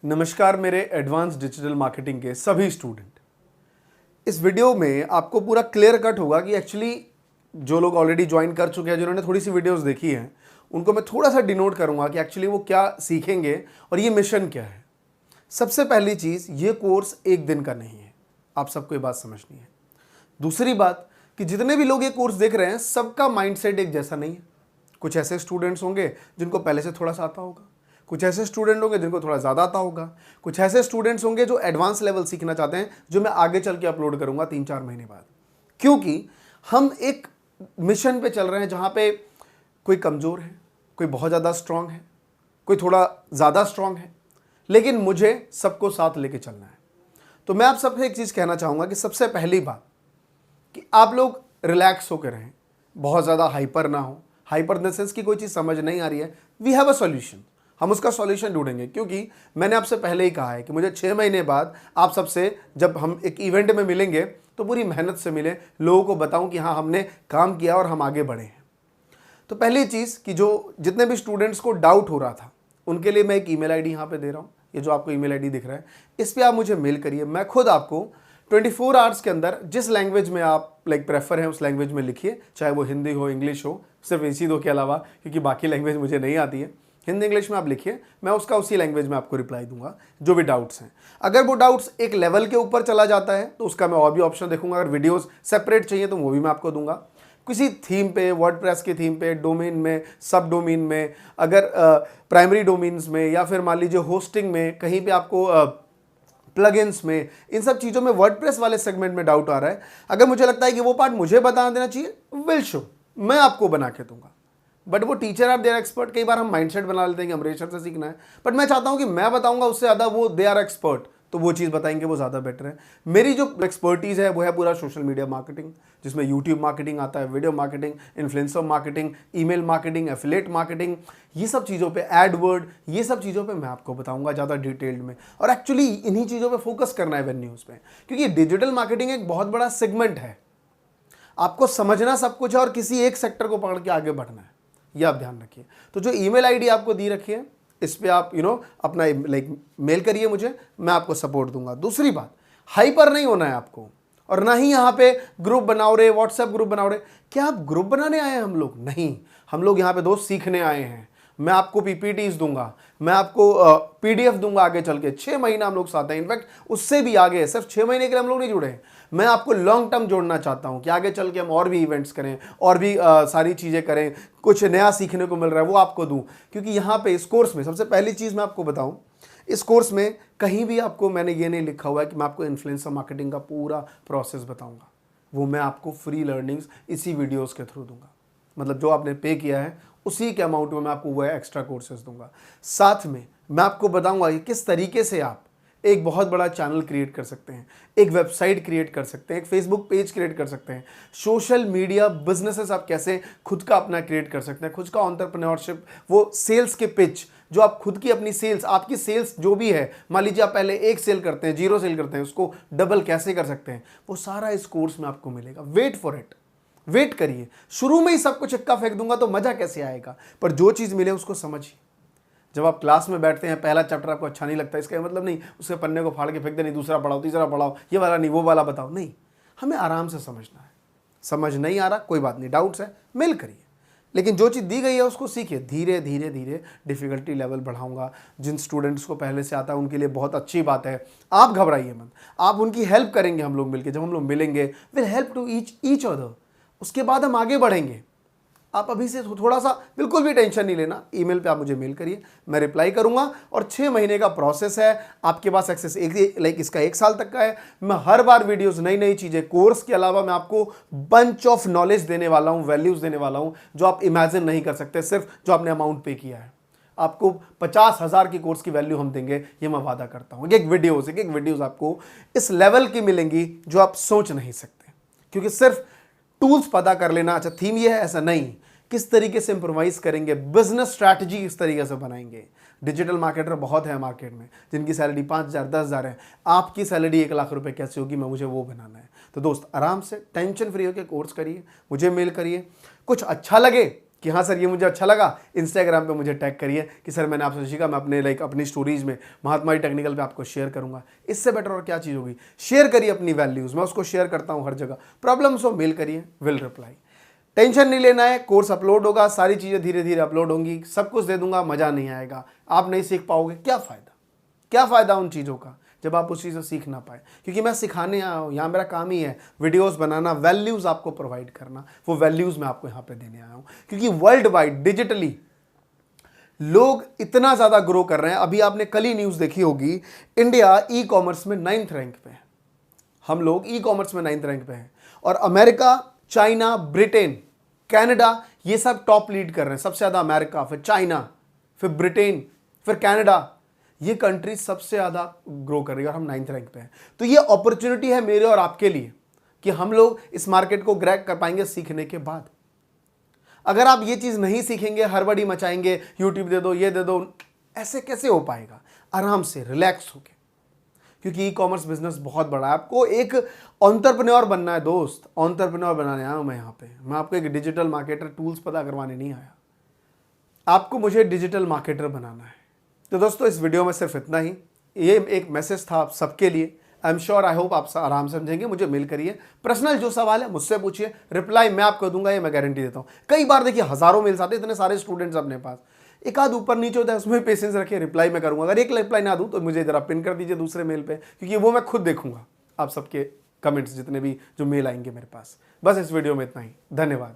नमस्कार मेरे advance digital marketing के सभी स्टूडेंट। इस वीडियो में आपको पूरा क्लियर कट होगा कि एक्चुअली जो लोग ऑलरेडी ज्वाइन कर चुके हैं, जिन्होंने थोड़ी सी वीडियोस देखी हैं, उनको मैं थोड़ा सा डिनोट करूंगा कि एक्चुअली वो क्या सीखेंगे और ये मिशन क्या है। सबसे पहली चीज़, ये कोर्स एक दिन का नहीं है, आप सबको ये बात समझनी है। दूसरी बात कि जितने भी लोग ये कोर्स देख रहे हैं, सबका माइंडसेट एक जैसा नहीं है। कुछ ऐसे स्टूडेंट्स होंगे जिनको पहले से थोड़ा सा आता होगा, कुछ ऐसे स्टूडेंट होंगे जिनको थोड़ा ज़्यादा आता होगा, कुछ ऐसे स्टूडेंट्स होंगे जो एडवांस लेवल सीखना चाहते हैं, जो मैं आगे चल के अपलोड करूंगा 3-4 महीने बाद। क्योंकि हम एक मिशन पे चल रहे हैं जहां पे कोई कमज़ोर है, कोई बहुत ज़्यादा स्ट्रांग है, कोई थोड़ा ज़्यादा स्ट्रांग है, लेकिन मुझे सबको साथ लेके चलना है। तो मैं आप सबसे एक चीज़ कहना चाहूँगा कि सबसे पहली बात कि आप लोग रिलैक्स होकर रहें, बहुत ज़्यादा हाइपर ना हो। हाइपर इन द सेंस कि कोई चीज़ समझ नहीं आ रही है, वी हैव अ सॉल्यूशन, हम उसका सॉल्यूशन ढूंढेंगे। क्योंकि मैंने आपसे पहले ही कहा है कि मुझे 6 महीने बाद आप सबसे जब हम एक इवेंट में मिलेंगे तो पूरी मेहनत से मिले, लोगों को बताऊं कि हाँ हमने काम किया और हम आगे बढ़े हैं। तो पहली चीज़ कि जो जितने भी स्टूडेंट्स को डाउट हो रहा था, उनके लिए मैं एक ईमेल आईडी यहाँ पे दे रहा हूँ। ये जो आपको ईमेल आईडी दिख रहा है, इस पर आप मुझे मेल करिए। मैं खुद आपको 24 आवर्स के अंदर जिस लैंग्वेज में आप प्रेफर है उस लैंग्वेज में लिखिए, चाहे वो हिंदी हो, इंग्लिश हो, सिर्फ इसी दो के अलावा, क्योंकि बाकी लैंग्वेज मुझे नहीं आती है। हिंदी इंग्लिश में आप लिखिए, मैं उसका उसी लैंग्वेज में आपको रिप्लाई दूंगा जो भी डाउट्स हैं। अगर वो डाउट्स एक लेवल के ऊपर चला जाता है तो उसका मैं और भी ऑप्शन देखूंगा। अगर वीडियोस सेपरेट चाहिए तो वो भी मैं आपको दूंगा। किसी थीम पे, वर्डप्रेस की थीम पे, डोमेन में, सब डोमेन में, अगर प्राइमरी डोमेन्स में, या फिर मान लीजिए होस्टिंग में, कहीं पे आपको प्लगइन्स में, इन सब चीज़ों में वर्डप्रेस वाले सेगमेंट में डाउट आ रहा है, अगर मुझे लगता है कि वो पार्ट मुझे बता देना चाहिए, विल शो, मैं आपको बना के दूंगा। बट वो टीचर आर देयर एक्सपर्ट, कई बार हम माइंडसेट बना लेते हैं कि अमरेश्वर से सीखना है, बट मैं चाहता हूं कि मैं बताऊंगा उससे ज़्यादा वो दे आर एक्सपर्ट, तो वो चीज़ बताएंगे, वो ज़्यादा बेटर है। मेरी जो एक्सपर्टीज़ है वो है पूरा सोशल मीडिया मार्केटिंग, जिसमें यूट्यूब मार्केटिंग आता है, video marketing, influencer marketing, email marketing, affiliate marketing, ये सब चीज़ों पे, एडवर्ड, ये सब चीज़ों पे मैं आपको बताऊंगा ज़्यादा डिटेल्ड में। और एक्चुअली इन्हीं चीज़ों पे फोकस करना है वेन्यूज़ पे, क्योंकि डिजिटल मार्केटिंग एक बहुत बड़ा सेगमेंट है। आपको समझना सब कुछ है और किसी एक सेक्टर को पकड़ के आगे बढ़ना है, ये आप ध्यान रखिए। तो जो ईमेल आईडी आपको दी रखी है, इस पे आप अपना मेल करिए मुझे, मैं आपको सपोर्ट दूंगा। दूसरी बात, हाइपर नहीं होना है आपको, और ना ही यहाँ पे ग्रुप बनाओ रे, व्हाट्सएप ग्रुप बनाओ रे। क्या आप ग्रुप बनाने आए हैं? हम लोग नहीं, हम लोग यहाँ पे दोस्त सीखने आए हैं। मैं आपको पीपीटीज दूंगा, मैं आपको पीडीएफ दूंगा आगे चल के। 6 महीना हम लोग साथ हैं, इनफैक्ट उससे भी आगे। सिर्फ 6 महीने के लिए हम लोग नहीं जुड़े हैं, मैं आपको लॉन्ग टर्म जोड़ना चाहता हूं कि आगे चल के हम और भी इवेंट्स करें, और भी सारी चीज़ें करें, कुछ नया सीखने को मिल रहा है वो आपको दूं। क्योंकि यहाँ पे इस कोर्स में सबसे पहली चीज़ मैं आपको बताऊं, इस कोर्स में कहीं भी आपको मैंने ये नहीं लिखा हुआ है कि मैं आपको इन्फ्लुएंसर मार्केटिंग का पूरा प्रोसेस बताऊंगा। वो मैं आपको फ्री लर्निंग्स इसी वीडियोस के थ्रू दूंगा। मतलब जो आपने पे किया है उसी के अमाउंट में मैं आपको वो एक्स्ट्रा कोर्सेज दूंगा। साथ में मैं आपको बताऊंगा कि किस तरीके से आप एक बहुत बड़ा चैनल क्रिएट कर सकते हैं, एक वेबसाइट क्रिएट कर सकते हैं, एक फेसबुक पेज क्रिएट कर सकते हैं, सोशल मीडिया बिजनेसेस आप कैसे खुद का अपना क्रिएट कर सकते हैं, खुद का एंटरप्रेन्योरशिप, वो सेल्स के पिच, जो आप खुद की अपनी सेल्स, आपकी सेल्स जो भी है, मान लीजिए आप पहले 1 सेल करते हैं, 0 सेल करते हैं, उसको डबल कैसे कर सकते हैं, वो सारा इस कोर्स में आपको मिलेगा। वेट फॉर इट, वेट करिए। शुरू में ही सब कुछ इक्का फेंक दूंगा तो मजा कैसे आएगा, पर जो चीज़ मिले उसको समझिए। जब आप क्लास में बैठते हैं, पहला चैप्टर आपको अच्छा नहीं लगता, इसका मतलब नहीं उसके पन्ने को फाड़ के फेंक दे, नहीं दूसरा पढ़ाओ, तीसरा पढ़ाओ, ये वाला नहीं वो वाला बताओ, नहीं, हमें आराम से समझना है। समझ नहीं आ रहा कोई बात नहीं, डाउट्स है मेल करिए, लेकिन जो चीज़ दी गई है उसको सीखिए। धीरे धीरे धीरे डिफिकल्टी लेवल बढ़ाऊंगा। जिन स्टूडेंट्स को पहले से आता है उनके लिए बहुत अच्छी बात है, आप घबराइए मत, आप उनकी हेल्प करेंगे हम लोग मिलकर। जब हम लोग मिलेंगे, will help to each other, उसके बाद हम आगे बढ़ेंगे। आप अभी से थोड़ा सा बिल्कुल भी टेंशन नहीं लेना, ईमेल पे आप मुझे मेल करिए, मैं रिप्लाई करूंगा। और 6 महीने का प्रोसेस है, आपके पास एक्सेस इसका 1 साल तक का है। मैं हर बार वीडियोस, नई नई चीज़ें, कोर्स के अलावा मैं आपको बंच ऑफ नॉलेज देने वाला हूं, वैल्यूज देने वाला हूं, जो आप इमेजिन नहीं कर सकते, सिर्फ जो आपने अमाउंट पे किया है। आपको 50,000 की कोर्स की वैल्यू हम देंगे, ये मैं वादा करता हूँ। एक वीडियोस आपको इस लेवल की मिलेंगी जो आप सोच नहीं सकते। क्योंकि सिर्फ टूल्स पता कर लेना, अच्छा थीम ये है, ऐसा नहीं, किस तरीके से इंप्रोवाइज करेंगे, बिजनेस स्ट्रैटेजी किस तरीके से बनाएंगे। डिजिटल मार्केटर बहुत है मार्केट में, जिनकी सैलरी 5,000 10,000 है, आपकी सैलरी 1 लाख रुपए कैसे होगी, मैं मुझे वो बनाना है। तो दोस्त आराम से टेंशन फ्री होकर कोर्स करिए, मुझे मेल करिए। कुछ अच्छा लगे कि हाँ सर ये मुझे अच्छा लगा, इंस्टाग्राम पे मुझे टैग करिए कि सर मैंने आपसे सीखा, मैं अपने अपनी स्टोरीज में महात्मा टेक्निकल पे आपको शेयर करूंगा। इससे बेटर और क्या चीज़ होगी? शेयर करिए अपनी वैल्यूज़, मैं उसको शेयर करता हूँ हर जगह। प्रॉब्लम्स हो मेल करिए, विल रिप्लाई। टेंशन नहीं लेना है, कोर्स अपलोड होगा, सारी चीज़ें धीरे धीरे अपलोड होंगी, सब कुछ दे दूंगा, मज़ा नहीं आएगा, आप नहीं सीख पाओगे। क्या फ़ायदा, क्या फ़ायदा उन चीज़ों का जब आप उस चीज़ से सीख ना पाए? क्योंकि मैं सिखाने आया हूँ, यहाँ मेरा काम ही है वीडियोस बनाना, वैल्यूज़ आपको प्रोवाइड करना। वो वैल्यूज़ मैं आपको यहाँ पे देने आया हूँ, क्योंकि वर्ल्ड वाइड डिजिटली लोग इतना ज़्यादा ग्रो कर रहे हैं। अभी आपने कल ही न्यूज़ देखी होगी, इंडिया ई कॉमर्स में 9th रैंक पे है। हम लोग ई कॉमर्स में 9th रैंक पे हैं, और अमेरिका, चाइना, ब्रिटेन, कनाडा, ये सब टॉप लीड कर रहे हैं। सबसे ज़्यादा अमेरिका, फिर चाइना, फिर ब्रिटेन, फिर कनाडा, ये कंट्री सबसे ज़्यादा ग्रो कर रही है और हम 9th रैंक पे हैं। तो ये अपॉर्चुनिटी है मेरे और आपके लिए कि हम लोग इस मार्केट को ग्रैब कर पाएंगे सीखने के बाद। अगर आप ये चीज़ नहीं सीखेंगे, हड़बड़ी मचाएंगे, यूट्यूब दे दो, ये दे दो, ऐसे कैसे हो पाएगा? आराम से रिलैक्स होके, क्योंकि ई कॉमर्स बिजनेस बहुत बड़ा है। आपको एक एंटरप्रेन्योर बनना है दोस्त, एंटरप्रेन्योर बनाने आया हूँ मैं यहाँ पे। मैं आपको एक डिजिटल मार्केटर टूल्स पता करवाने नहीं आया, आपको मुझे डिजिटल मार्केटर बनाना है। तो दोस्तों इस वीडियो में सिर्फ इतना ही। ये एक मैसेज था आप सबके लिए। I am sure, I hope आप आराम समझेंगे। मुझे मेल करिए, पर्सनल जो सवाल है मुझसे पूछिए, रिप्लाई मैं आपको दूंगा, ये मैं गारंटी देता हूँ। कई बार देखिए हज़ारों मेल्स आते हैं, इतने सारे स्टूडेंट्स अपने पास, एक आध ऊपर नीचे होता है, उसमें पेशेंस रखिए, रिप्लाई मैं करूँगा। अगर एक रिप्लाई ना दूँ तो मुझे ज़रा पिन कर दीजिए दूसरे मेल पर, क्योंकि वो मैं खुद देखूँगा आप सबके कमेंट्स, जितने भी जो मेल आएंगे मेरे पास। बस इस वीडियो में इतना ही, धन्यवाद।